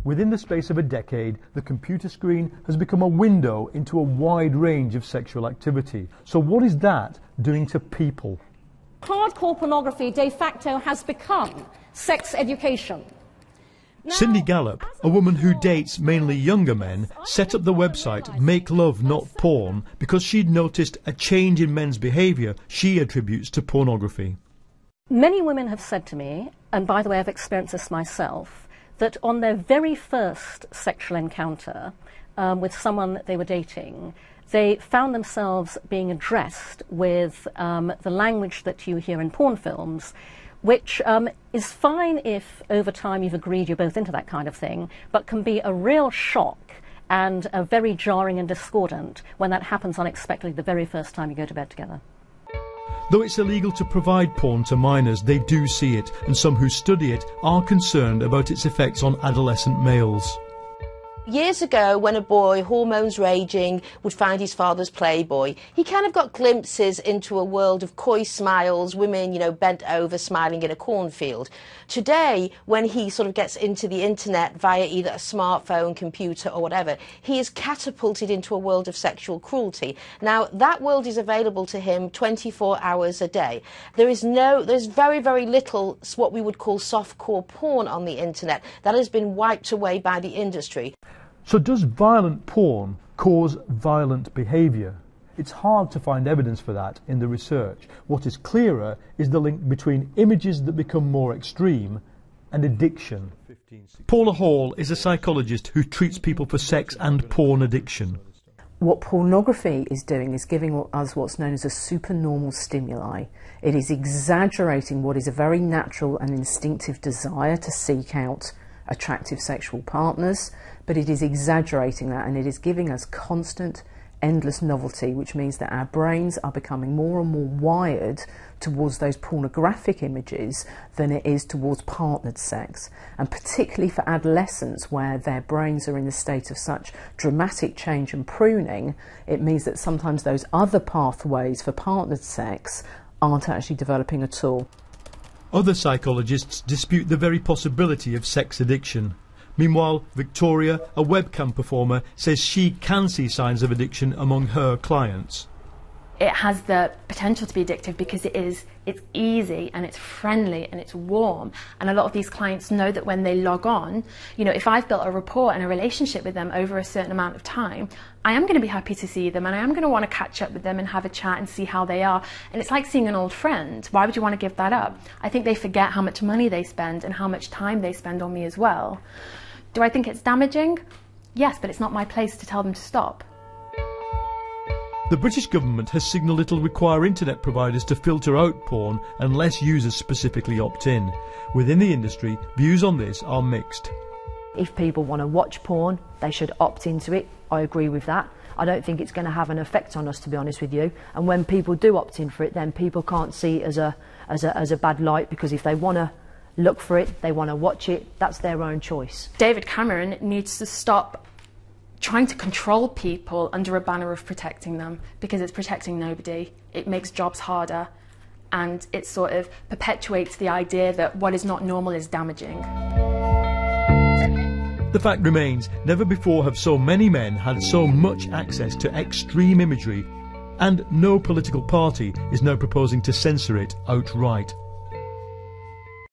Within the space of a decade, the computer screen has become a window into a wide range of sexual activity. So what is that doing to people? Hardcore pornography de facto has become sex education. Now, Cindy Gallop, a woman who dates mainly younger men, set up the website Make Love Not Porn because she'd noticed a change in men's behaviour she attributes to pornography. many women have said to me, and by the way I've experienced this myself, that on their very first sexual encounter with someone that they were dating, they found themselves being addressed with the language that you hear in porn films, which is fine if over time you've agreed you're both into that kind of thing, but can be a real shock and very jarring and discordant when that happens unexpectedly the very first time you go to bed together. Though it's illegal to provide porn to minors, they do see it, and some who study it are concerned about its effects on adolescent males. Years ago, when a boy, hormones raging, would find his father's Playboy, he kind of got glimpses into a world of coy smiles, women, bent over smiling in a cornfield. Today, when he sort of gets into the internet via either a smartphone, computer or whatever, he is catapulted into a world of sexual cruelty. Now, that world is available to him 24 hours a day. There's very, very little what we would call softcore porn on the internet. That has been wiped away by the industry. So does violent porn cause violent behaviour? It's hard to find evidence for that in the research. What is clearer is the link between images that become more extreme and addiction. Paula Hall is a psychologist who treats people for sex and porn addiction. What pornography is doing is giving us what's known as a supernormal stimuli. It is exaggerating what is a very natural and instinctive desire to seek out attractive sexual partners, but it is exaggerating that, and it is giving us constant, endless novelty, which means that our brains are becoming more and more wired towards those pornographic images than it is towards partnered sex. And particularly for adolescents, where their brains are in a state of such dramatic change and pruning, it means that sometimes those other pathways for partnered sex aren't actually developing at all. Other psychologists dispute the very possibility of sex addiction. Meanwhile, Victoria, a webcam performer, says she can see signs of addiction among her clients. It has the potential to be addictive because it's easy and it's friendly and it's warm, and a lot of these clients know that when they log on, if I've built a rapport and a relationship with them over a certain amount of time, I am going to be happy to see them and I am going to want to catch up with them and have a chat and see how they are. And it's like seeing an old friend. Why would you want to give that up? I think they forget how much money they spend and how much time they spend on me as well. Do I think it's damaging? Yes, but it's not my place to tell them to stop. The British government has signalled it'll require internet providers to filter out porn unless users specifically opt in. Within the industry, views on this are mixed. If people want to watch porn, they should opt into it. I agree with that. I don't think it's going to have an effect on us, to be honest with you. And when people do opt in for it, then people can't see it as a bad light, because if they want to look for it, they want to watch it, that's their own choice. David Cameron needs to stop trying to control people under a banner of protecting them, because it's protecting nobody. It makes jobs harder, and it sort of perpetuates the idea that what is not normal is damaging. The fact remains, never before have so many men had so much access to extreme imagery, and no political party is now proposing to censor it outright.